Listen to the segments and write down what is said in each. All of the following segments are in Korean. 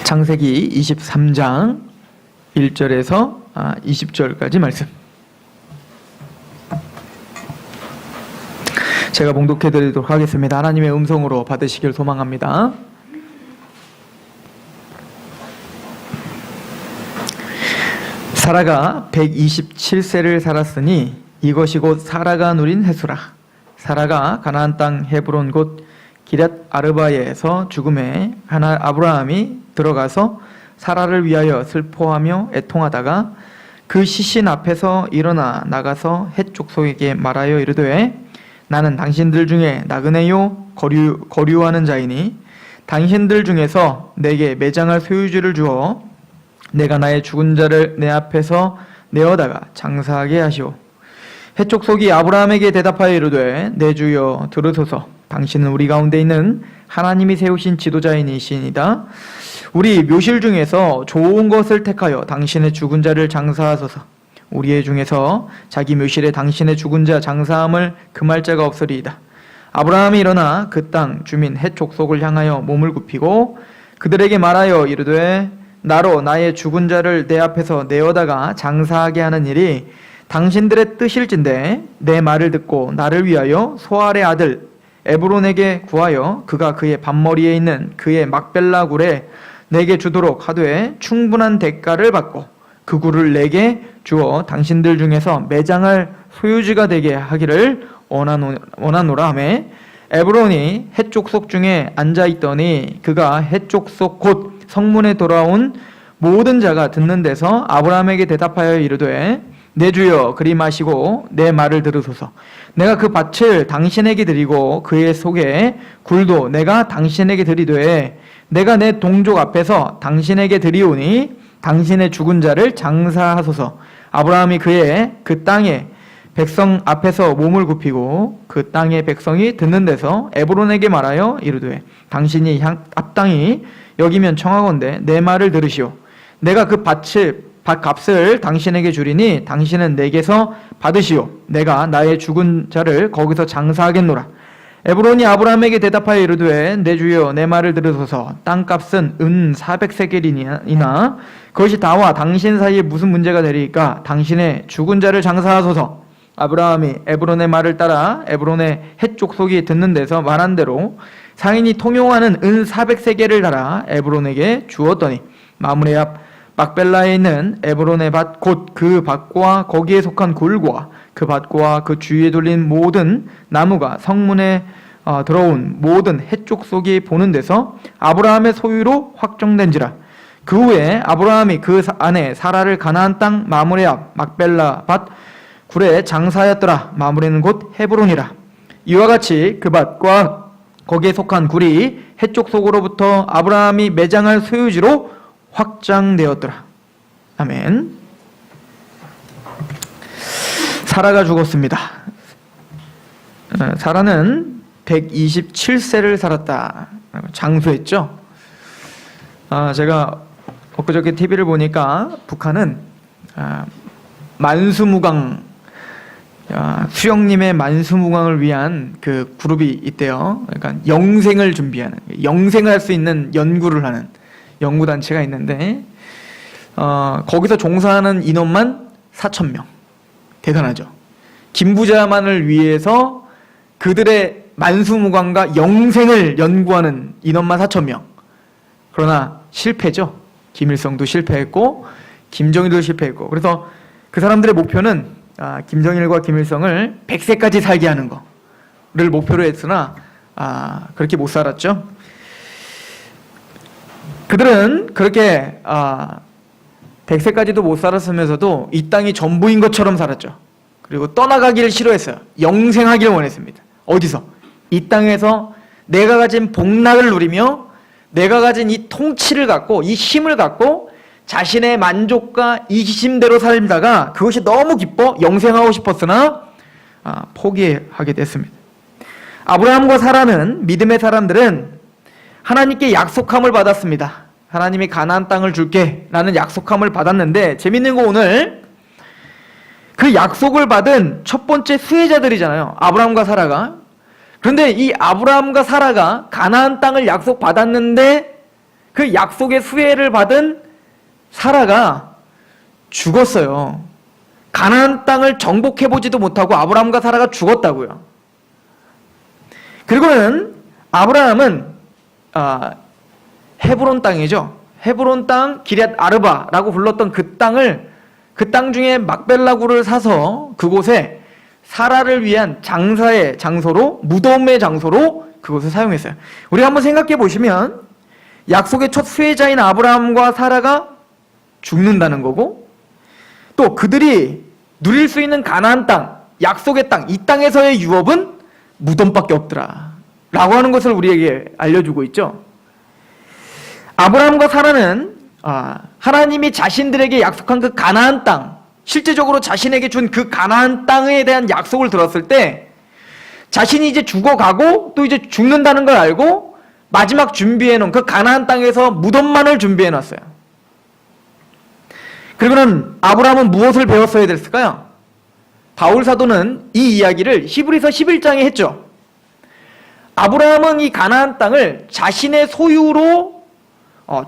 창세기 23장 1절에서 20절까지 말씀. 제가 봉독해 드리도록 하겠습니다. 하나님의 음성으로 받으시길 소망합니다. 사라가 127세를 살았으니 이것이 곧 사라가 누린 해수라. 사라가 가나안 땅 헤브론 곧 기럇 아르바에서 죽음에 아브라함이 들어가서 사라를 위하여 슬퍼하며 애통하다가 그 시신 앞에서 일어나 나가서 헷 족속에게 말하여 이르되 나는 당신들 중에 나그네요 거류하는 자이니 당신들 중에서 내게 매장할 소유지를 주어 내가 나의 죽은 자를 내 앞에서 내어다가 장사하게 하시오. 헷 족속이 아브라함에게 대답하여 이르되 내 주여 들으소서. 당신은 우리 가운데 있는 하나님이 세우신 지도자이니시니이다. 우리 묘실 중에서 좋은 것을 택하여 당신의 죽은 자를 장사하소서. 우리의 중에서 자기 묘실에 당신의 죽은 자 장사함을 금할 자가 없으리이다. 아브라함이 일어나 그 땅 주민 헷 족속을 향하여 몸을 굽히고 그들에게 말하여 이르되 나로 나의 죽은 자를 내 앞에서 내어다가 장사하게 하는 일이 당신들의 뜻일진데 내 말을 듣고 나를 위하여 소알의 아들 에브론에게 구하여 그가 그의 밭머리에 있는 그의 막벨라 굴에 내게 주도록 하되 충분한 대가를 받고 그 굴을 내게 주어 당신들 중에서 매장할 소유지가 되게 하기를 원하노라 하며 에브론이 헷 족속 중에 앉아있더니 그가 헷 족속 곧 성문에 돌아온 모든 자가 듣는 데서 아브라함에게 대답하여 이르되 내 주여 그리 마시고 내 말을 들으소서. 내가 그 밭을 당신에게 드리고 그의 속에 굴도 내가 당신에게 드리되 내가 내 동족 앞에서 당신에게 드리오니 당신의 죽은 자를 장사하소서. 아브라함이 그의 그 땅에 백성 앞에서 몸을 굽히고 그 땅의 백성이 듣는 데서 에브론에게 말하여 이르되 당신이 합당히 여기면 청하건대 내 말을 들으시오. 내가 그 밭값을 당신에게 주리니 당신은 내게서 받으시오. 내가 나의 죽은 자를 거기서 장사하겠노라. 에브론이 아브라함에게 대답하여 이르되 내 주여 내 말을 들으소서. 땅값은 은 400세겔이나 그것이 다와 당신 사이에 무슨 문제가 되리까? 당신의 죽은 자를 장사하소서. 아브라함이 에브론의 말을 따라 에브론의 헷 족속이 듣는 데서 말한 대로 상인이 통용하는 은 400세겔을 달아 에브론에게 주었더니 마므레 앞 막벨라에 있는 에브론의 밭 곧 그 밭과 거기에 속한 굴과 그 밭과 그 주위에 둘린 모든 나무가 성문에 들어온 모든 헷 족속이 보는 데서 아브라함의 소유로 확정된지라. 그 후에 아브라함이 그 안에 사라를 가나안 땅 마므레 앞 막벨라 밭 굴에 장사하였더라. 마므레는 곧 헤브론이라. 이와 같이 그 밭과 거기에 속한 굴이 헷 족속으로부터 아브라함이 매장할 소유지로 확장되었더라. 아멘. 사라가 죽었습니다. 사라는 127세를 살았다. 장수했죠. 제가 엊그저께 TV를 보니까 북한은 만수무강 수영님의 만수무강을 위한 그 그룹이 있대요. 그러니까 영생을 준비하는, 영생을 할 수 있는 연구를 하는 연구단체가 있는데 거기서 종사하는 인원만 4,000명. 대단하죠. 김부자만을 위해서 그들의 만수무강과 영생을 연구하는 인원만 4,000명. 그러나 실패죠. 김일성도 실패했고 김정일도 실패했고. 그래서 그 사람들의 목표는 김정일과 김일성을 100세까지 살게 하는 거를 목표로 했으나 그렇게 못 살았죠. 그들은 그렇게 100세까지도 못 살았으면서도 이 땅이 전부인 것처럼 살았죠. 그리고 떠나가기를 싫어했어요. 영생하기를 원했습니다. 어디서? 이 땅에서 내가 가진 복락을 누리며 내가 가진 이 통치를 갖고 이 힘을 갖고 자신의 만족과 이기심대로 살다가 그것이 너무 기뻐 영생하고 싶었으나 포기하게 됐습니다. 아브라함과 사라는 믿음의 사람들은 하나님께 약속함을 받았습니다. 하나님이 가나안 땅을 줄게 라는 약속함을 받았는데 재밌는 거 오늘 그 약속을 받은 첫 번째 수혜자들이잖아요. 아브라함과 사라가. 그런데 이 아브라함과 사라가 가나안 땅을 약속받았는데 그 약속의 수혜를 받은 사라가 죽었어요. 가나안 땅을 정복해보지도 못하고 아브라함과 사라가 죽었다고요. 그리고는 아브라함은 헤브론 땅이죠. 헤브론 땅 기럇 아르바라고 불렀던 그 땅 중에 막벨라구를 사서 그곳에 사라를 위한 장사의 장소로, 무덤의 장소로 그곳을 사용했어요. 우리 한번 생각해 보시면 약속의 첫 수혜자인 아브라함과 사라가 죽는다는 거고, 또 그들이 누릴 수 있는 가나안 땅, 약속의 땅, 이 땅에서의 유업은 무덤밖에 없더라 라고 하는 것을 우리에게 알려주고 있죠. 아브라함과 사라는 하나님이 자신들에게 약속한 그 가나안 땅, 실제적으로 자신에게 준 그 가나안 땅에 대한 약속을 들었을 때 자신이 이제 죽어가고 또 이제 죽는다는 걸 알고 마지막 준비해놓은 그 가나안 땅에서 무덤만을 준비해놨어요. 그러면 아브라함은 무엇을 배웠어야 됐을까요? 바울 사도는 이 이야기를 히브리서 11장에 했죠. 아브라함은 이 가나안 땅을 자신의 소유로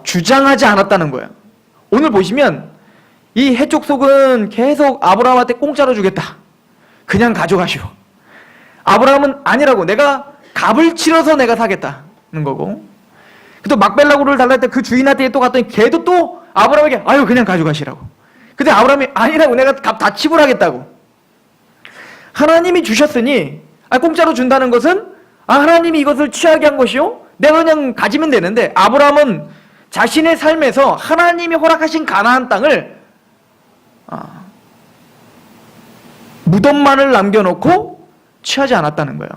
주장하지 않았다는 거예요. 오늘 보시면 이 해족속은 계속 아브라함한테 공짜로 주겠다, 그냥 가져가시오. 아브라함은 아니라고, 내가 값을 치러서 내가 사겠다는 거고, 또 막벨라구를 달랄 때 그 주인한테 또 갔더니 걔도 또 아브라함에게 아유 그냥 가져가시라고. 근데 아브라함이 아니라고, 내가 값 다 지불하겠다고. 하나님이 주셨으니 공짜로 준다는 것은 하나님이 이것을 취하게 한 것이요, 내가 그냥 가지면 되는데, 아브라함은 자신의 삶에서 하나님이 허락하신 가나안 땅을 무덤만을 남겨놓고 취하지 않았다는 거예요.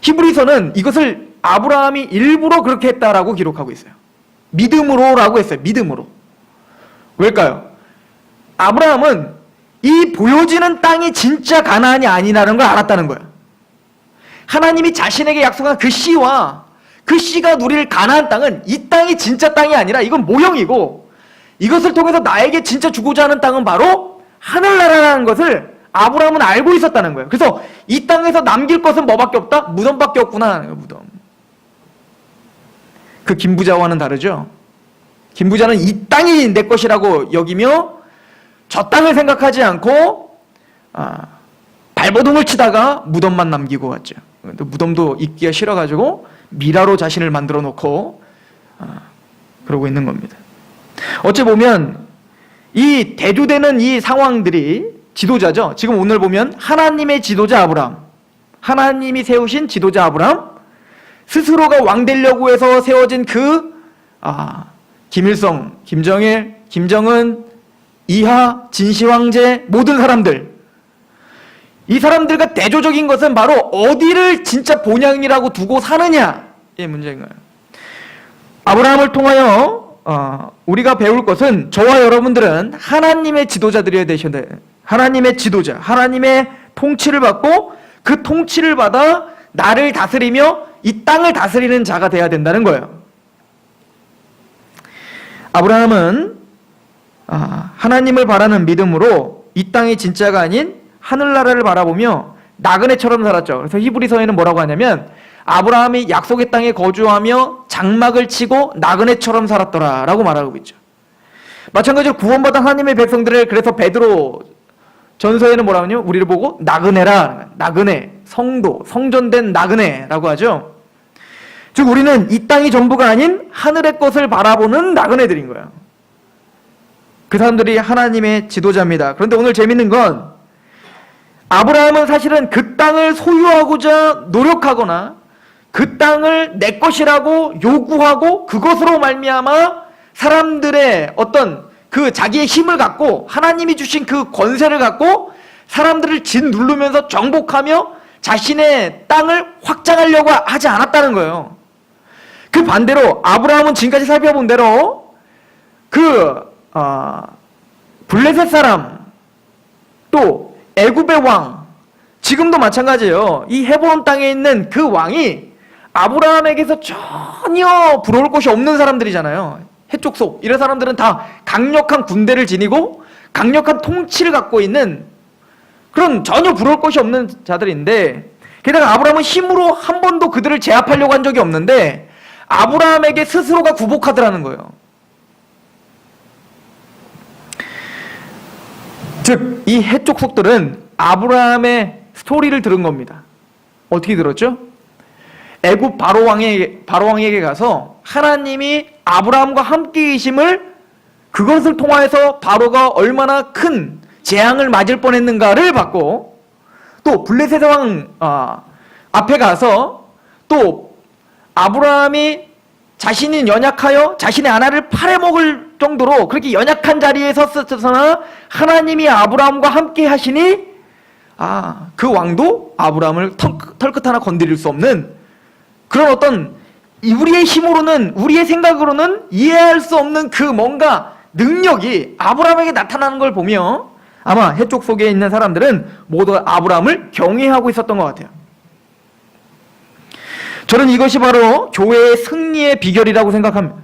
히브리서는 이것을 아브라함이 일부러 그렇게 했다라고 기록하고 있어요. 믿음으로라고 했어요. 믿음으로. 왜일까요? 아브라함은 이 보여지는 땅이 진짜 가나안이 아니라는 걸 알았다는 거예요. 하나님이 자신에게 약속한 그 씨와 그 씨가 누릴 가나안 땅은 이 땅이 진짜 땅이 아니라 이건 모형이고, 이것을 통해서 나에게 진짜 주고자 하는 땅은 바로 하늘나라라는 것을 아브라함은 알고 있었다는 거예요. 그래서 이 땅에서 남길 것은 뭐밖에 없다? 무덤밖에 없구나. 무덤. 그 김부자와는 다르죠. 김부자는 이 땅이 내 것이라고 여기며 저 땅을 생각하지 않고 발버둥을 치다가 무덤만 남기고 왔죠. 무덤도 있기가 싫어가지고 미라로 자신을 만들어 놓고 그러고 있는 겁니다. 어찌 보면 이 대두되는 이 상황들이 지도자죠. 지금 오늘 보면 하나님의 지도자 아브라함, 하나님이 세우신 지도자 아브라함, 스스로가 왕 되려고 해서 세워진 김일성, 김정일, 김정은, 이하, 진시황제 모든 사람들, 이 사람들과 대조적인 것은 바로 어디를 진짜 본향이라고 두고 사느냐의 문제인 거예요. 아브라함을 통하여 우리가 배울 것은, 저와 여러분들은 하나님의 지도자들이 되셔야 돼요. 하나님의 지도자, 하나님의 통치를 받고 그 통치를 받아 나를 다스리며 이 땅을 다스리는 자가 돼야 된다는 거예요. 아브라함은 하나님을 바라는 믿음으로 이 땅이 진짜가 아닌 하늘나라를 바라보며 나그네처럼 살았죠. 그래서 히브리서에는 뭐라고 하냐면, 아브라함이 약속의 땅에 거주하며 장막을 치고 나그네처럼 살았더라 라고 말하고 있죠. 마찬가지로 구원받은 하나님의 백성들을 그래서 베드로 전서에는 뭐라고 하냐면, 우리를 보고 나그네라, 나그네, 성도, 성전된 나그네라고 하죠. 즉 우리는 이 땅이 전부가 아닌 하늘의 것을 바라보는 나그네들인 거예요. 그 사람들이 하나님의 지도자입니다. 그런데 오늘 재밌는 건, 아브라함은 사실은 그 땅을 소유하고자 노력하거나 그 땅을 내 것이라고 요구하고 그것으로 말미암아 사람들의 어떤 그 자기의 힘을 갖고 하나님이 주신 그 권세를 갖고 사람들을 짓누르면서 정복하며 자신의 땅을 확장하려고 하지 않았다는 거예요. 그 반대로 아브라함은 지금까지 살펴본 대로 블레셋 사람, 또 애굽의 왕, 지금도 마찬가지예요. 이 헤브론 땅에 있는 그 왕이 아브라함에게서 전혀 부러울 것이 없는 사람들이잖아요. 해족속, 이런 사람들은 다 강력한 군대를 지니고 강력한 통치를 갖고 있는 그런 전혀 부러울 것이 없는 자들인데, 게다가 아브라함은 힘으로 한 번도 그들을 제압하려고 한 적이 없는데, 아브라함에게 스스로가 굴복하더라는 거예요. 즉, 이 해쪽 속들은 아브라함의 스토리를 들은 겁니다. 어떻게 들었죠? 애굽 바로왕에게 가서 하나님이 아브라함과 함께 계심을, 그것을 통하여서 바로가 얼마나 큰 재앙을 맞을 뻔했는가를 받고, 또 블레셋 왕 앞에 가서 또 아브라함이 자신이 연약하여 자신의 아내를 팔아먹을 정도로 그렇게 연약한 자리에 섰으나 하나님이 아브라함과 함께 하시니 그 왕도 아브라함을 털끝 하나 건드릴 수 없는 그런 어떤 우리의 힘으로는, 우리의 생각으로는 이해할 수 없는 그 뭔가 능력이 아브라함에게 나타나는 걸 보며 아마 해쪽 속에 있는 사람들은 모두 아브라함을 경외하고 있었던 것 같아요. 저는 이것이 바로 교회의 승리의 비결이라고 생각합니다.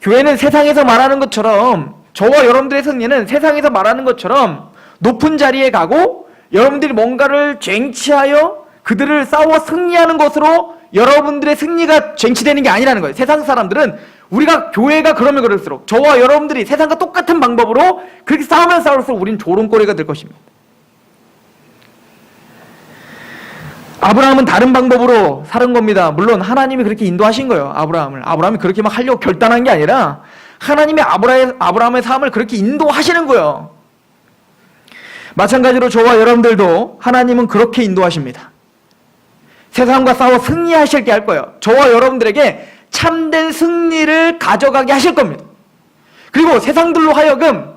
교회는 세상에서 말하는 것처럼, 저와 여러분들의 승리는 세상에서 말하는 것처럼 높은 자리에 가고 여러분들이 뭔가를 쟁취하여 그들을 싸워 승리하는 것으로 여러분들의 승리가 쟁취되는 게 아니라는 거예요. 세상 사람들은, 우리가 교회가 그러면 그럴수록 저와 여러분들이 세상과 똑같은 방법으로 그렇게 싸우면 싸울수록 우리는 조롱거리가 될 것입니다. 아브라함은 다른 방법으로 사는 겁니다. 물론 하나님이 그렇게 인도하신 거예요. 아브라함이 그렇게 막 하려고 결단한 게 아니라 하나님이 아브라함의 삶을 그렇게 인도하시는 거예요. 마찬가지로 저와 여러분들도 하나님은 그렇게 인도하십니다. 세상과 싸워 승리하실 게 할 거예요. 저와 여러분들에게 참된 승리를 가져가게 하실 겁니다. 그리고 세상들로 하여금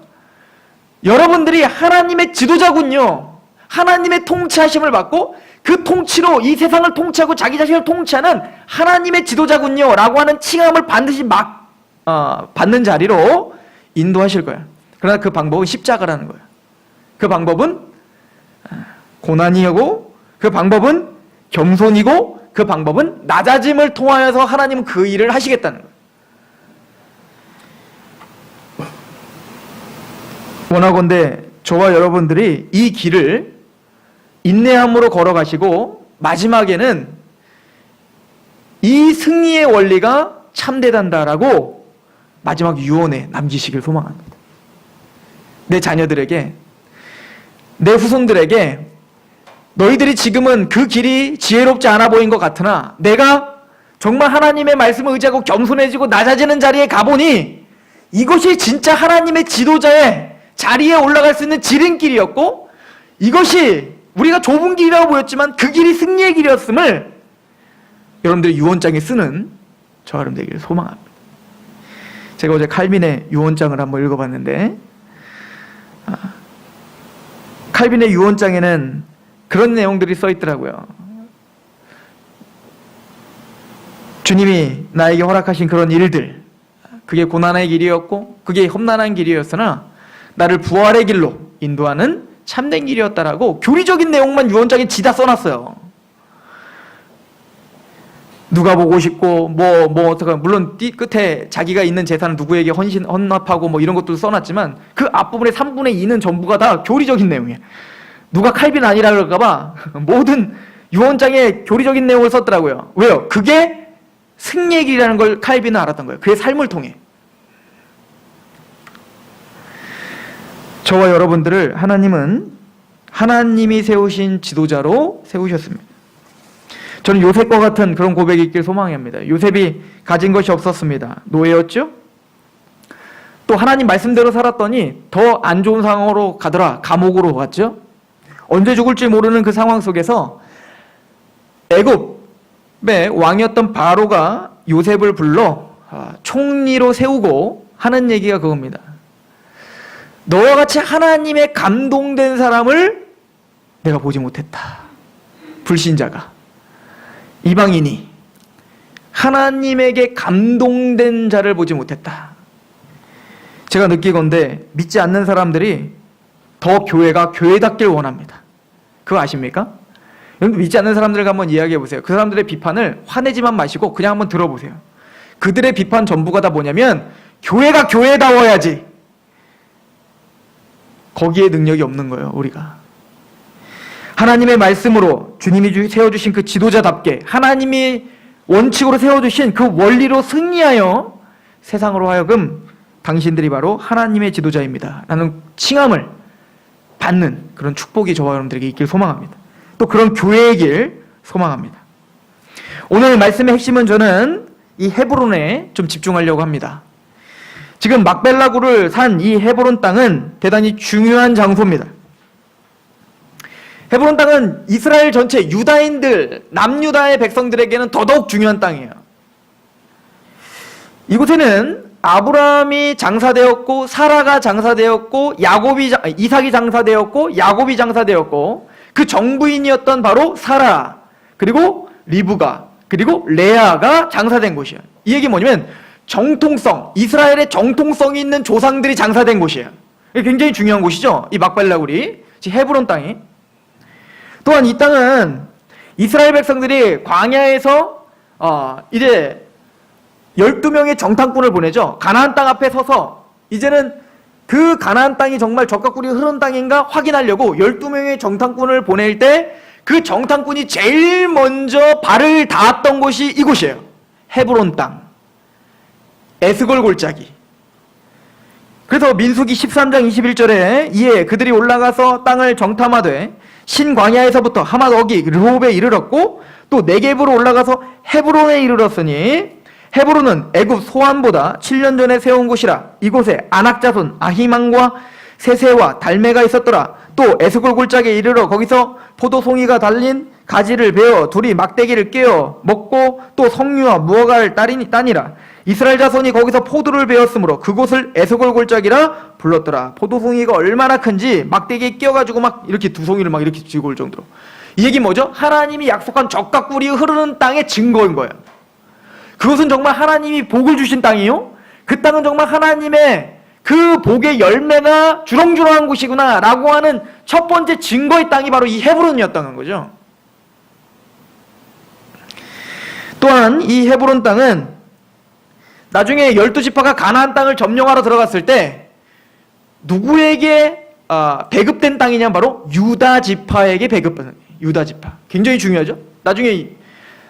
여러분들이 하나님의 지도자군요, 하나님의 통치하심을 받고 그 통치로 이 세상을 통치하고 자기 자신을 통치하는 하나님의 지도자군요 라고 하는 칭함을 반드시 받는 자리로 인도하실 거예요. 그러나 그 방법은 십자가라는 거예요. 그 방법은 고난이고, 그 방법은 겸손이고, 그 방법은 낮아짐을 통하여서 하나님은 그 일을 하시겠다는 거예요. 원하건대 저와 여러분들이 이 길을 인내함으로 걸어가시고 마지막에는 이 승리의 원리가 참되단다라고 마지막 유언에 남기시길 소망합니다. 내 자녀들에게, 내 후손들에게 너희들이 지금은 그 길이 지혜롭지 않아 보인 것 같으나 내가 정말 하나님의 말씀을 의지하고 겸손해지고 낮아지는 자리에 가보니 이것이 진짜 하나님의 지도자의 자리에 올라갈 수 있는 지름길이었고, 이것이 우리가 좁은 길이라고 보였지만 그 길이 승리의 길이었음을 여러분들이 유언장에 쓰는 저와 여러분 되기를 소망합니다. 제가 어제 칼빈의 유언장을 한번 읽어봤는데, 칼빈의 유언장에는 그런 내용들이 써 있더라고요. 주님이 나에게 허락하신 그런 일들, 그게 고난의 길이었고 그게 험난한 길이었으나 나를 부활의 길로 인도하는 참된 길이었다라고 교리적인 내용만 유언장에 지다 써놨어요. 누가 보고 싶고 물론 띠 끝에 자기가 있는 재산을 누구에게 헌납하고 이런 것도 써놨지만 그 앞부분의 3분의 2는 전부가 다 교리적인 내용이에요. 누가 칼빈 아니라 그럴까봐 모든 유언장에 교리적인 내용을 썼더라고요. 왜요? 그게 승리의 길이라는 걸 칼빈은 알았던 거예요. 그의 삶을 통해. 저와 여러분들을 하나님은 하나님이 세우신 지도자로 세우셨습니다. 저는 요셉과 같은 그런 고백이 있길 소망합니다. 요셉이 가진 것이 없었습니다. 노예였죠? 또 하나님 말씀대로 살았더니 더 안 좋은 상황으로 가더라. 감옥으로 갔죠? 언제 죽을지 모르는 그 상황 속에서 애굽의 왕이었던 바로가 요셉을 불러 총리로 세우고 하는 얘기가 그겁니다. 너와 같이 하나님의 감동된 사람을 내가 보지 못했다. 불신자가, 이방인이 하나님에게 감동된 자를 보지 못했다. 제가 느끼건대 믿지 않는 사람들이 더 교회가 교회답길 원합니다. 그거 아십니까? 여러분 믿지 않는 사람들과 한번 이야기해 보세요. 그 사람들의 비판을 화내지만 마시고 그냥 한번 들어보세요. 그들의 비판 전부가 다 뭐냐면 교회가 교회다워야지. 거기에 능력이 없는 거예요. 우리가 하나님의 말씀으로 주님이 세워주신 그 지도자답게 하나님이 원칙으로 세워주신 그 원리로 승리하여 세상으로 하여금 당신들이 바로 하나님의 지도자입니다 라는 칭함을 받는 그런 축복이 저와 여러분들에게 있길 소망합니다. 또 그런 교회의 길 소망합니다. 오늘 말씀의 핵심은 저는 이 헤브론에 좀 집중하려고 합니다. 지금 막벨라굴을 산 이 헤브론 땅은 대단히 중요한 장소입니다. 헤브론 땅은 이스라엘 전체 유다인들, 남유다의 백성들에게는 더더욱 중요한 땅이에요. 이곳에는 아브라함이 장사되었고, 사라가 장사되었고, 이삭이 장사되었고, 야곱이 장사되었고, 그 정부인이었던 바로 사라, 그리고 리브가, 그리고 레아가 장사된 곳이에요. 이 얘기 뭐냐면 정통성, 이스라엘의 정통성이 있는 조상들이 장사된 곳이에요. 굉장히 중요한 곳이죠. 이 막벨라굴이, 지금 헤브론 땅이. 또한 이 땅은 이스라엘 백성들이 광야에서 이제 12명의 정탐꾼을 보내죠. 가나안 땅 앞에 서서 이제는 그 가나안 땅이 정말 적각꿀이 흐르는 땅인가 확인하려고 12명의 정탐꾼을 보낼 때 그 정탐꾼이 제일 먼저 발을 닿았던 곳이 이곳이에요. 헤브론 땅. 에스골 골짜기. 그래서 민수기 13장 21절에 이에 그들이 올라가서 땅을 정탐하되 신광야에서부터 하맛 어기 르홉에 이르렀고 또 네겝으로 올라가서 헤브론에 이르렀으니 헤브론은 애굽 소안보다 7년 전에 세운 곳이라 이곳에 아낙 자손 아히만과 세세와 달메가 있었더라. 또 에스골 골짜기에 이르러 거기서 포도송이가 달린 가지를 베어 둘이 막대기를 깨어 먹고 또 석류와 무화과를 따니라. 이스라엘 자손이 거기서 포도를 베었으므로 그곳을 에스골 골짜기라 불렀더라. 포도송이가 얼마나 큰지 막대기에 끼어가지고 막 이렇게 두 송이를 막 이렇게 쥐고 올 정도로. 이 얘기 뭐죠? 하나님이 약속한 적과 꿀이 흐르는 땅의 증거인 거예요. 그것은 정말 하나님이 복을 주신 땅이요. 그 땅은 정말 하나님의 그 복의 열매가 주렁주렁한 곳이구나 라고 하는 첫 번째 증거의 땅이 바로 이 헤브론이었다는 거죠. 또한 이 헤브론 땅은 나중에 12지파가 가나안 땅을 점령하러 들어갔을 때 누구에게 배급된 땅이냐 바로 유다지파에게 배급된 유다지파. 굉장히 중요하죠. 나중에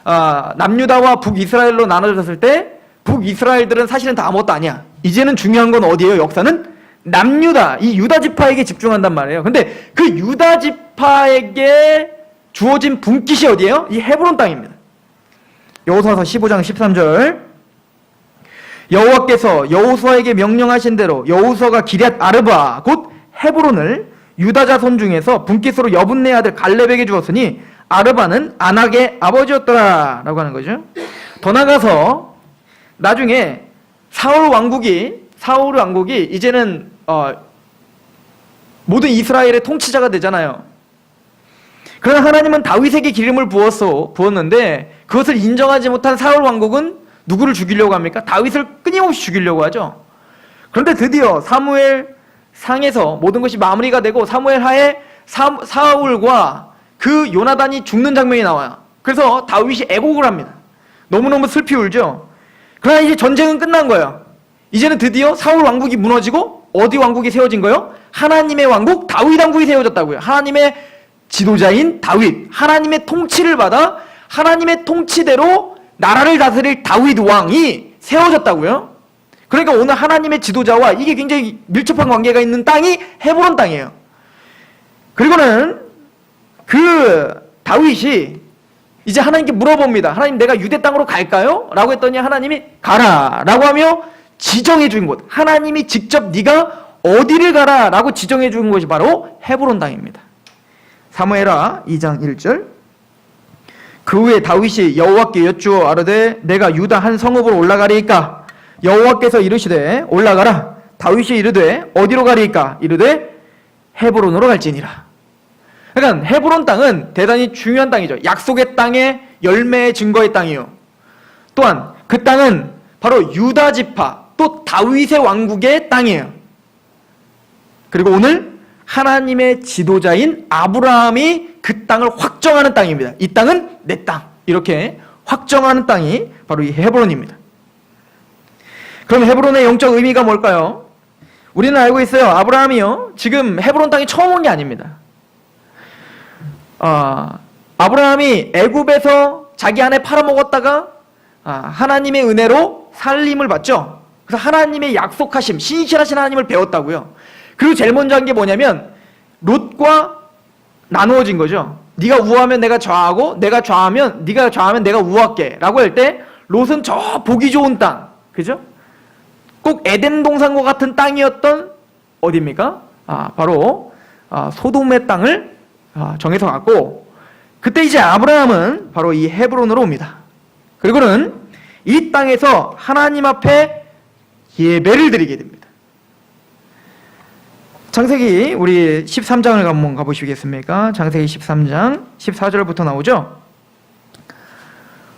남유다와 북이스라엘로 나눠졌을 때 북이스라엘들은 사실은 다 아무것도 아니야. 이제는 중요한 건 어디예요? 역사는 남유다, 이 유다지파에게 집중한단 말이에요. 근데 그 유다지파에게 주어진 분깃이 어디예요? 이 헤브론 땅입니다. 여호수아서 15장 13절 여호와께서 여호수아에게 명령하신 대로 여호수아가 기럇 아르바 곧 헤브론을 유다 자손 중에서 분깃으로 여분네 아들 갈렙에게 주었으니 아르바는 아낙의 아버지였더라 라고 하는 거죠. 더 나가서 나중에 사울 왕국이 이제는 모든 이스라엘의 통치자가 되잖아요. 그러나 하나님은 다윗에게 기름을 부었는데 그것을 인정하지 못한 사울 왕국은 누구를 죽이려고 합니까? 다윗을 끊임없이 죽이려고 하죠. 그런데 드디어 사무엘 상에서 모든 것이 마무리가 되고 사무엘 하에 사울과 그 요나단이 죽는 장면이 나와요. 그래서 다윗이 애곡을 합니다. 너무너무 슬피 울죠. 그러나 이제 전쟁은 끝난 거예요. 이제는 드디어 사울 왕국이 무너지고 어디 왕국이 세워진 거예요? 하나님의 왕국 다윗 왕국이 세워졌다고요. 하나님의 지도자인 다윗, 하나님의 통치를 받아 하나님의 통치대로 나라를 다스릴 다윗 왕이 세워졌다고요. 그러니까 오늘 하나님의 지도자와 이게 굉장히 밀접한 관계가 있는 땅이 헤브론 땅이에요. 그리고는 그 다윗이 이제 하나님께 물어봅니다. 하나님, 내가 유대 땅으로 갈까요? 라고 했더니 하나님이 가라 라고 하며 지정해 준 곳, 하나님이 직접 네가 어디를 가라 라고 지정해 준 곳이 바로 헤브론 땅입니다. 사무엘하 2장 1절 그 후에 다윗이 여호와께 여쭈어 아뢰되 내가 유다 한 성읍으로 올라가리이까? 여호와께서 이르시되 올라가라. 다윗이 이르되 어디로 가리이까? 이르되 헤브론으로 갈지니라. 그러니까 헤브론 땅은 대단히 중요한 땅이죠. 약속의 땅의 열매의 증거의 땅이요. 또한 그 땅은 바로 유다 지파 또 다윗의 왕국의 땅이에요. 그리고 오늘 하나님의 지도자인 아브라함이 그 땅을 확정하는 땅입니다. 이 땅은 내 땅. 이렇게 확정하는 땅이 바로 이 헤브론입니다. 그럼 헤브론의 영적 의미가 뭘까요? 우리는 알고 있어요. 아브라함이요. 지금 헤브론 땅에 처음 온 게 아닙니다. 아브라함이 애굽에서 자기 아내 팔아먹었다가 하나님의 은혜로 살림을 받죠. 그래서 하나님의 약속하심, 신실하신 하나님을 배웠다고요. 그리고 제일 먼저 한 게 뭐냐면 롯과 나누어진 거죠. 네가 우하면 내가 좌하고 네가 좌하면 내가 우할게 라고 할 때 롯은 저 보기 좋은 땅, 그죠? 꼭 에덴 동산과 같은 땅이었던 어디입니까? 바로 소돔의 땅을 정해서 갔고, 그때 이제 아브라함은 바로 이 헤브론으로 옵니다. 그리고는 이 땅에서 하나님 앞에 예배를 드리게 됩니다. 창세기 우리 13장을 한번 가보시겠습니까? 창세기 13장 14절부터 나오죠.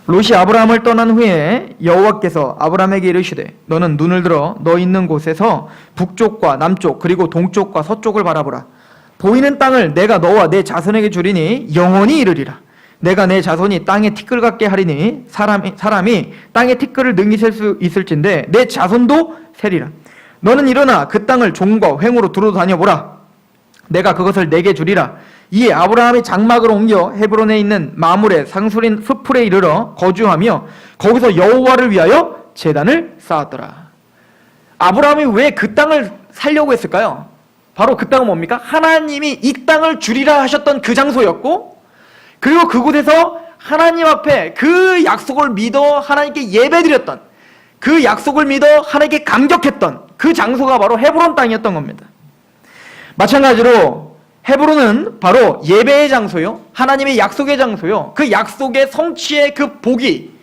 롯이 아브라함을 떠난 후에 여호와께서 아브라함에게 이르시되 너는 눈을 들어 너 있는 곳에서 북쪽과 남쪽 그리고 동쪽과 서쪽을 바라보라. 보이는 땅을 내가 너와 내 자손에게 주리니 영원히 이르리라. 내가 내 자손이 땅에 티끌 같게 하리니 사람이 땅에 티끌을 능히 셀 수 있을진데 내 자손도 세리라. 너는 일어나 그 땅을 종과 횡으로 두루 다녀보라. 내가 그것을 내게 주리라. 이에 아브라함이 장막을 옮겨 헤브론에 있는 마물의 상수린 수풀에 이르러 거주하며 거기서 여호와를 위하여 제단을 쌓았더라. 아브라함이 왜 그 땅을 살려고 했을까요? 바로 그 땅은 뭡니까? 하나님이 이 땅을 주리라 하셨던 그 장소였고, 그리고 그곳에서 하나님 앞에 그 약속을 믿어 하나님께 예배드렸던, 그 약속을 믿어 하나님께 감격했던 그 장소가 바로 헤브론 땅이었던 겁니다. 마찬가지로 헤브론은 바로 예배의 장소요, 하나님의 약속의 장소요, 그 약속의 성취의 그 복이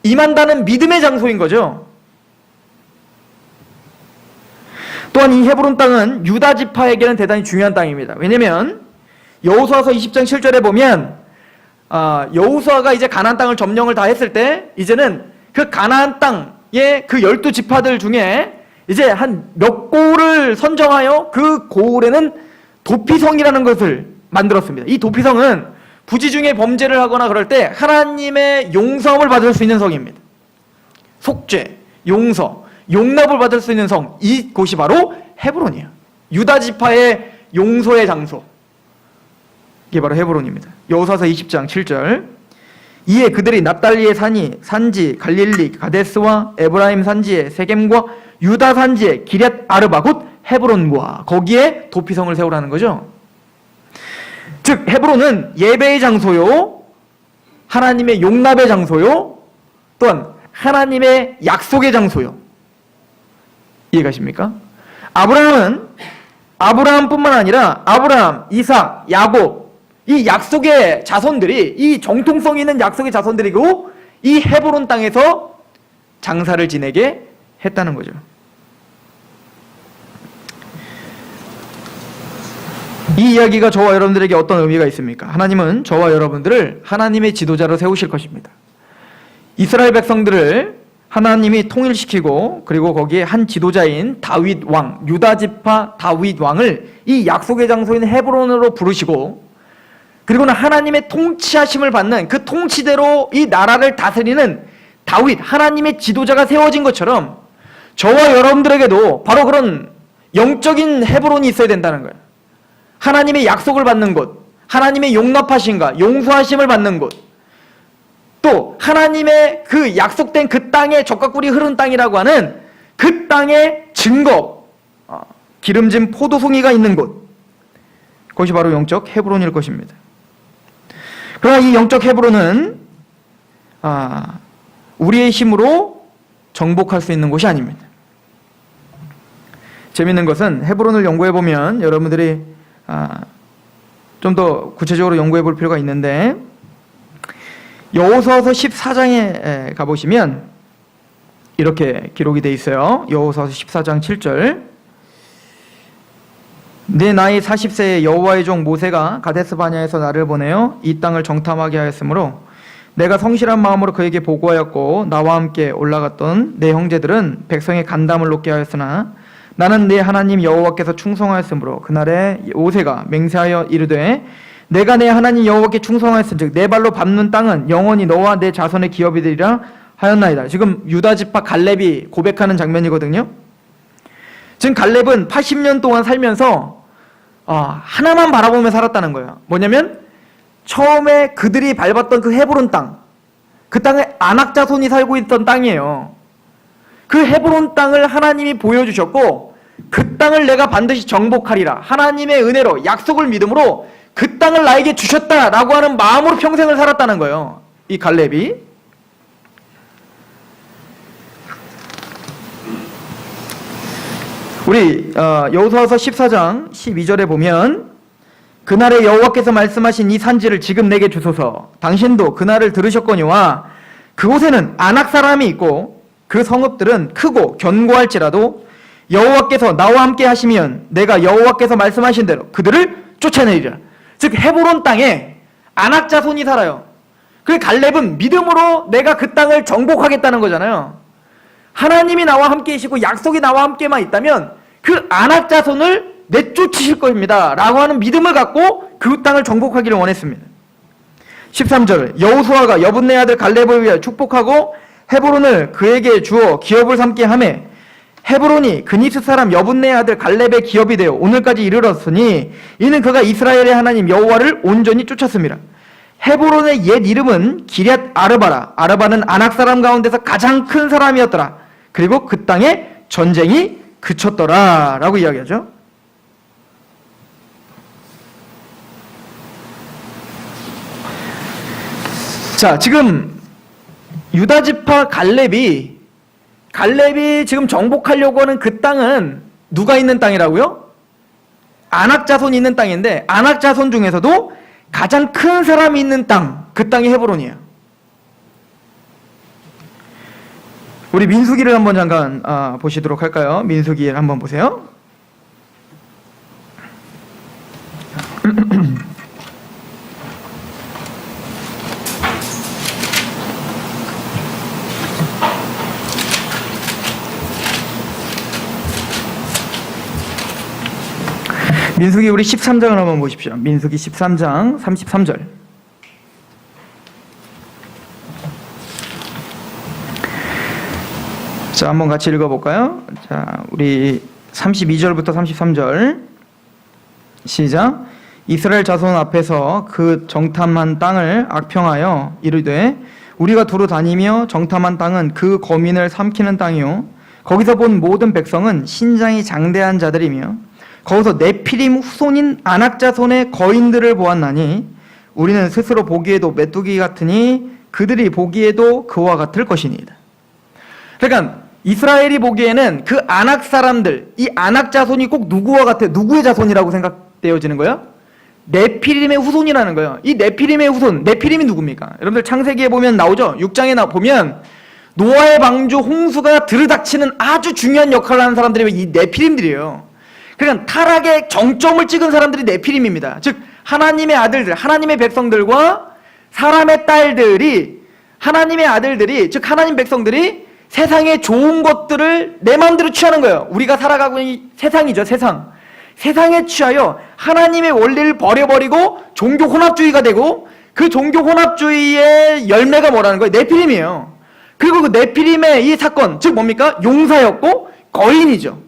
임한다는 믿음의 장소인 거죠. 또한 이 헤브론 땅은 유다 지파에게는 대단히 중요한 땅입니다. 왜냐하면 여호수아서 20장 7절에 보면 여호수아가 이제 가나안 땅을 점령을 다 했을 때 이제는 그 가나안 땅의 그 12지파들 중에 이제 한 몇 고을을 선정하여 그 고을에는 도피성이라는 것을 만들었습니다. 이 도피성은 부지 중에 범죄를 하거나 그럴 때 하나님의 용서함을 받을 수 있는 성입니다. 속죄, 용서, 용납을 받을 수 있는 성, 이곳이 바로 헤브론이에요. 유다 지파의 용서의 장소, 이게 바로 헤브론입니다. 여호수아서 20장 7절. 이에 그들이 납달리의 산지 갈릴리 가데스와 에브라임 산지의 세겜과 유다 산지의 기럇 아르바 곧 헤브론과 거기에 도피성을 세우라는 거죠. 즉 헤브론은 예배의 장소요, 하나님의 용납의 장소요, 또한 하나님의 약속의 장소요. 이해가십니까? 아브라함뿐만 아니라 아브라함, 이삭, 야곱, 이 약속의 자손들이, 이 정통성 있는 약속의 자손들이고 이 헤브론 땅에서 장사를 지내게 했다는 거죠. 이 이야기가 저와 여러분들에게 어떤 의미가 있습니까? 하나님은 저와 여러분들을 하나님의 지도자로 세우실 것입니다. 이스라엘 백성들을 하나님이 통일시키고 그리고 거기에 한 지도자인 다윗 왕, 유다 지파 다윗 왕을 이 약속의 장소인 헤브론으로 부르시고, 그리고는 하나님의 통치하심을 받는 그 통치대로 이 나라를 다스리는 다윗, 하나님의 지도자가 세워진 것처럼 저와 여러분들에게도 바로 그런 영적인 헤브론이 있어야 된다는 거예요. 하나님의 약속을 받는 곳, 하나님의 용납하심과 용서하심을 받는 곳, 또 하나님의 그 약속된 그 땅에 젖과 꿀이 흐르는 땅이라고 하는 그 땅의 증거, 기름진 포도송이가 있는 곳, 그것이 바로 영적 헤브론일 것입니다. 그러나 이 영적 헤브론은 우리의 힘으로 정복할 수 있는 곳이 아닙니다. 재밌는 것은 헤브론을 연구해보면 여러분들이 좀 더 구체적으로 연구해 볼 필요가 있는데, 여호수아서 14장에 가보시면 이렇게 기록이 되어 있어요. 여호수아서 14장 7절. 내 나이 40세에 여호와의 종 모세가 가데스 바냐에서 나를 보내어 이 땅을 정탐하게 하였으므로 내가 성실한 마음으로 그에게 보고하였고 나와 함께 올라갔던 내 형제들은 백성의 간담을 놓게 하였으나 나는 내 하나님 여호와께서 충성하였으므로 그날에 모세가 맹세하여 이르되 내가 내 하나님 여호와께 충성하였은즉 내 발로 밟는 땅은 영원히 너와 내 자손의 기업이 되리라 하였나이다. 지금 유다 지파 갈렙이 고백하는 장면이거든요. 지금 갈렙은 80년 동안 살면서 하나만 바라보며 살았다는 거예요. 뭐냐면 처음에 그들이 밟았던 그 헤브론 땅, 그 땅에 아낙 자손이 살고 있던 땅이에요. 그 헤브론 땅을 하나님이 보여주셨고 그 땅을 내가 반드시 정복하리라. 하나님의 은혜로 약속을 믿음으로 그 땅을 나에게 주셨다라고 하는 마음으로 평생을 살았다는 거예요. 이 갈렙이. 우리 여호수아서 14장 12절에 보면 그날에 여호와께서 말씀하신 이 산지를 지금 내게 주소서. 당신도 그날을 들으셨거니와 그곳에는 아낙 사람이 있고 그 성읍들은 크고 견고할지라도 여호와께서 나와 함께 하시면 내가 여호와께서 말씀하신 대로 그들을 쫓아내리라. 즉 헤브론 땅에 아낙 자손이 살아요. 그 갈렙은 믿음으로 내가 그 땅을 정복하겠다는 거잖아요. 하나님이 나와 함께 계시고 약속이 나와 함께만 있다면 그 아낙 자손을 내쫓으실 것입니다 라고 하는 믿음을 갖고 그 땅을 정복하기를 원했습니다. 13절 여호수아가 여분네 아들 갈렙을 위하여 축복하고 헤브론을 그에게 주어 기업을 삼게 하매 헤브론이 그니스 사람 여분네 아들 갈렙의 기업이 되어 오늘까지 이르렀으니 이는 그가 이스라엘의 하나님 여호와를 온전히 쫓았습니다. 헤브론의 옛 이름은 기럇 아르바라. 아르바는 아낙 사람 가운데서 가장 큰 사람이었더라. 그리고 그 땅에 전쟁이 그쳤더라 라고 이야기하죠. 자, 지금 유다지파 갈렙이 지금 정복하려고 하는 그 땅은 누가 있는 땅이라고요? 아낙 자손이 있는 땅인데 아낙 자손 중에서도 가장 큰 사람이 있는 땅, 그 땅이 헤브론이에요. 우리 민수기를 한번 잠깐 보시도록 할까요? 민수기를 한번 보세요. 민수기 우리 13장을 한번 보십시오. 민수기 13장 33절. 자, 한번 같이 읽어볼까요? 자, 우리 32절부터 33절 시작. 이스라엘 자손 앞에서 그 정탐한 땅을 악평하여 이르되 우리가 두루 다니며 정탐한 땅은 그 거민을 삼키는 땅이요 거기서 본 모든 백성은 신장이 장대한 자들이며 거기서 네피림 후손인 아낙 자손의 거인들을 보았나니 우리는 스스로 보기에도 메뚜기 같으니 그들이 보기에도 그와 같을 것이니이다. 그러니까 이스라엘이 보기에는 그 아낙 사람들, 이 아낙 자손이 꼭 누구와 같아요? 누구의 자손이라고 생각되어지는 거예요? 네피림의 후손이라는 거예요. 이 네피림의 후손, 네피림이 누굽니까? 여러분들 창세기에 보면 나오죠? 6장에 보면 노아의 방주 홍수가 들이닥치는 아주 중요한 역할을 하는 사람들이 이 네피림들이에요. 그러니까 타락의 정점을 찍은 사람들이 네피림입니다. 즉 하나님의 아들들, 하나님의 백성들과 사람의 딸들이 하나님의 아들들이 즉 하나님 백성들이 세상의 좋은 것들을 내 마음대로 취하는 거예요. 우리가 살아가고 있는 세상이죠. 세상에 취하여 하나님의 원리를 버려버리고 종교 혼합주의가 되고 그 종교 혼합주의의 열매가 뭐라는 거예요? 네피림이에요. 그리고 그 네피림의 이 사건 즉 뭡니까? 용사였고 거인이죠.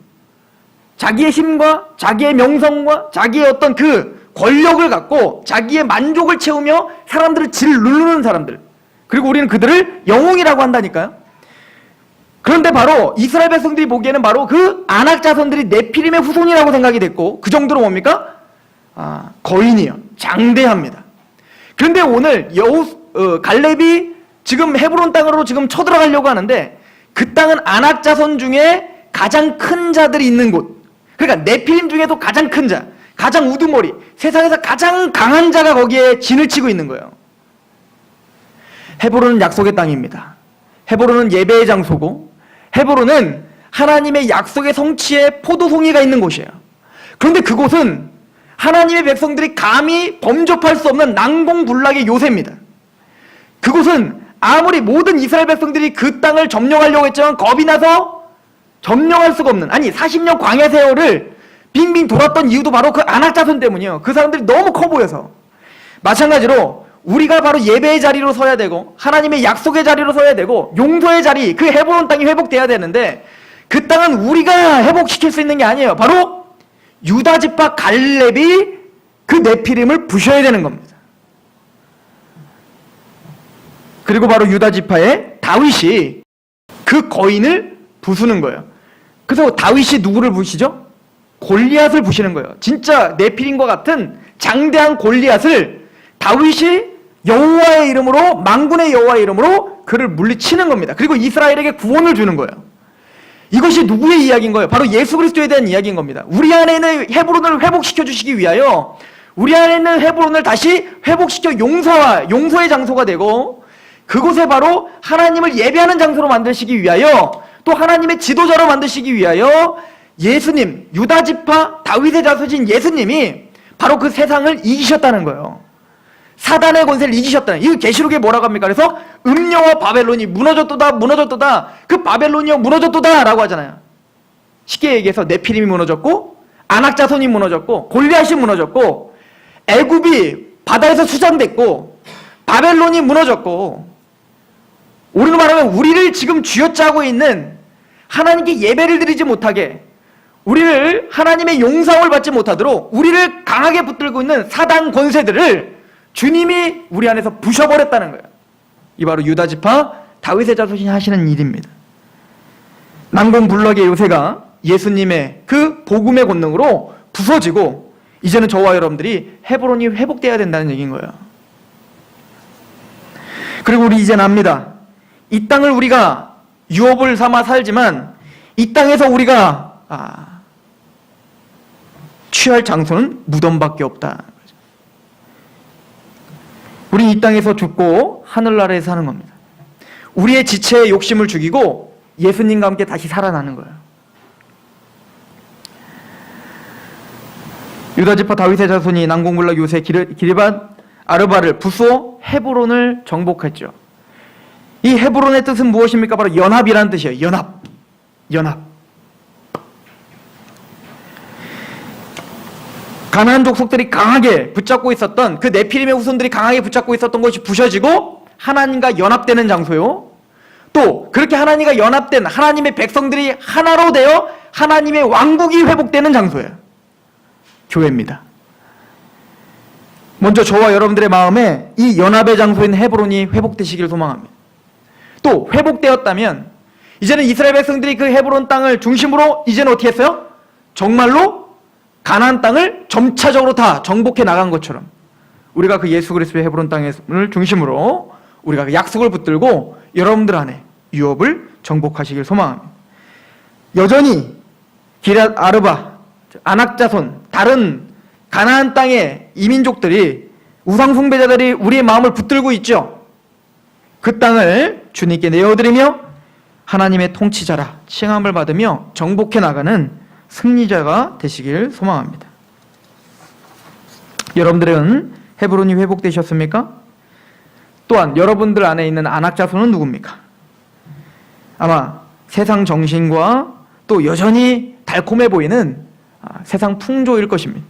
자기의 힘과 자기의 명성과 자기의 어떤 그 권력을 갖고 자기의 만족을 채우며 사람들을 질 누르는 사람들. 그리고 우리는 그들을 영웅이라고 한다니까요. 그런데 바로 이스라엘 백성들이 보기에는 바로 그 아낙 자손들이 네피림의 후손이라고 생각이 됐고 그 정도로 뭡니까? 거인이요. 장대합니다. 그런데 오늘 갈렙이 지금 헤브론 땅으로 지금 쳐들어가려고 하는데 그 땅은 아낙 자손 중에 가장 큰 자들이 있는 곳. 그러니까 네피림 중에도 가장 큰 자, 가장 우두머리, 세상에서 가장 강한 자가 거기에 진을 치고 있는 거예요. 헤브론은 약속의 땅입니다. 헤브론은 예배의 장소고 헤브론은 하나님의 약속의 성취에 포도송이가 있는 곳이에요. 그런데 그곳은 하나님의 백성들이 감히 범접할 수 없는 난공불락의 요새입니다. 그곳은 아무리 모든 이스라엘 백성들이 그 땅을 점령하려고 했지만 겁이 나서 점령할 수가 없는, 아니 40년 광야 세월을 빙빙 돌았던 이유도 바로 그 아낙 자손 때문이에요. 그 사람들이 너무 커 보여서. 마찬가지로 우리가 바로 예배의 자리로 서야 되고 하나님의 약속의 자리로 서야 되고 용서의 자리, 그 헤브론 땅이 회복돼야 되는데 그 땅은 우리가 회복시킬 수 있는 게 아니에요. 바로 유다지파 갈렙이 그 네피림을 부셔야 되는 겁니다. 그리고 바로 유다 지파의 다윗이 그 거인을 부수는 거예요. 그래서 다윗이 누구를 부시죠? 골리앗을 부시는 거예요. 진짜 네필임과 같은 장대한 골리앗을 다윗이 여호와의 이름으로, 만군의 여호와의 이름으로 그를 물리치는 겁니다. 그리고 이스라엘에게 구원을 주는 거예요. 이것이 누구의 이야기인 거예요? 바로 예수 그리스도에 대한 이야기인 겁니다. 우리 안에 있는 헤브론을 회복시켜 주시기 위하여, 우리 안에 있는 헤브론을 다시 회복시켜 용서의 장소가 되고, 그곳에 바로 하나님을 예배하는 장소로 만드시기 위하여, 또 하나님의 지도자로 만드시기 위하여 예수님, 유다 지파 다윗의 자손인 예수님이 바로 그 세상을 이기셨다는 거예요. 사단의 권세를 이기셨다는, 이거 계시록에 뭐라고 합니까? 그래서 음녀와 바벨론이 무너졌도다. 그 바벨론이여 무너졌도다 라고 하잖아요. 쉽게 얘기해서 네피림이 무너졌고, 아낙자손이 무너졌고, 골리앗이 무너졌고, 애굽이 바다에서 수장됐고, 바벨론이 무너졌고, 우리로 말하면 우리를 지금 쥐어짜고 있는, 하나님께 예배를 드리지 못하게, 우리를 하나님의 용서를 받지 못하도록 우리를 강하게 붙들고 있는 사단 권세들을 주님이 우리 안에서 부셔버렸다는 거예요. 이 바로 유다지파 다윗의 자손이 하시는 일입니다. 난공불락의 요새가 예수님의 그 복음의 권능으로 부서지고, 이제는 저와 여러분들이 헤브론이 회복돼야 된다는 얘기인 거예요. 그리고 우리 이제는 압니다. 이 땅을 우리가 유업을 삼아 살지만 이 땅에서 우리가 취할 장소는 무덤밖에 없다. 우리 이 땅에서 죽고 하늘나라에 사는 겁니다. 우리의 지체의 욕심을 죽이고 예수님과 함께 다시 살아나는 거예요. 유다지파 다윗의 자손이 난공불락 요새 기르밧 아르바를 부수어 헤브론을 정복했죠. 이 헤브론의 뜻은 무엇입니까? 바로 연합이라는 뜻이에요. 연합. 가나안 족속들이 강하게 붙잡고 있었던, 그 네피림의 후손들이 강하게 붙잡고 있었던 것이 부셔지고 하나님과 연합되는 장소요. 또 그렇게 하나님과 연합된 하나님의 백성들이 하나로 되어 하나님의 왕국이 회복되는 장소예요. 교회입니다. 먼저 저와 여러분들의 마음에 이 연합의 장소인 헤브론이 회복되시길 소망합니다. 또 회복되었다면 이제는 이스라엘 백성들이 그 헤브론 땅을 중심으로 이제는 어떻게 했어요? 정말로 가나안 땅을 점차적으로 다 정복해 나간 것처럼 우리가 그 예수 그리스도의 헤브론 땅을 중심으로 우리가 그 약속을 붙들고 여러분들 안에 유업을 정복하시길 소망합니다. 여전히 기럇 아르바, 아낙자손, 다른 가나안 땅의 이민족들이, 우상 숭배자들이 우리의 마음을 붙들고 있죠. 그 땅을 주님께 내어드리며 하나님의 통치자라 칭함을 받으며 정복해 나가는 승리자가 되시길 소망합니다. 여러분들은 헤브론이 회복되셨습니까? 또한 여러분들 안에 있는 아낙자손은 누굽니까? 아마 세상 정신과 또 여전히 달콤해 보이는 세상 풍조일 것입니다.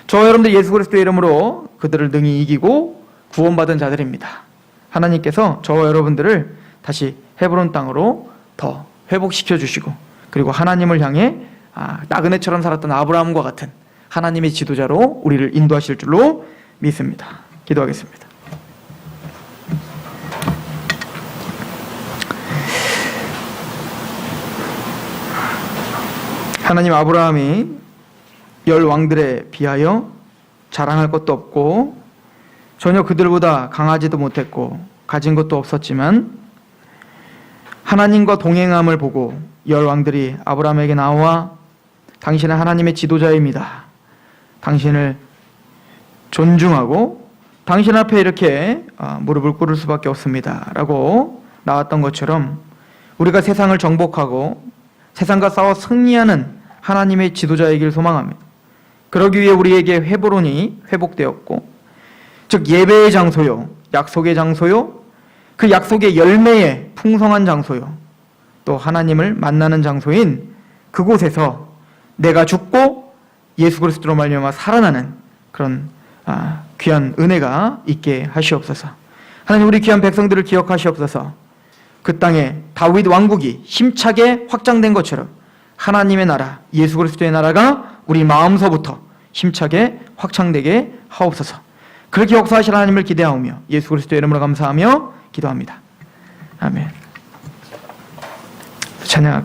저와 여러분들 예수 그리스도의 이름으로 그들을 능히 이기고 구원받은 자들입니다. 하나님께서 저와 여러분들을 다시 헤브론 땅으로 더 회복시켜 주시고, 그리고 하나님을 향해 나그네처럼 살았던 아브라함과 같은 하나님의 지도자로 우리를 인도하실 줄로 믿습니다. 기도하겠습니다. 하나님, 아브라함이 10왕들에 비하여 자랑할 것도 없고 전혀 그들보다 강하지도 못했고 가진 것도 없었지만 하나님과 동행함을 보고 10왕들이 아브라함에게 나와 당신은 하나님의 지도자입니다. 당신을 존중하고 당신 앞에 이렇게 무릎을 꿇을 수밖에 없습니다. 라고 나왔던 것처럼 우리가 세상을 정복하고 세상과 싸워 승리하는 하나님의 지도자이길 소망합니다. 그러기 위해 우리에게 헤브론이 회복되었고, 즉 예배의 장소요, 약속의 장소요, 그 약속의 열매의 풍성한 장소요, 또 하나님을 만나는 장소인 그곳에서 내가 죽고 예수 그리스도로 말미암아 살아나는 그런 귀한 은혜가 있게 하시옵소서. 하나님, 우리 귀한 백성들을 기억하시옵소서. 그 땅에 다윗 왕국이 힘차게 확장된 것처럼 하나님의 나라, 예수 그리스도의 나라가 우리 마음서부터 힘차게 확장되게 하옵소서. 그렇게 역사하실 하나님을 기대하오며 예수 그리스도의 이름으로 감사하며 기도합니다. 아멘. 찬양할까?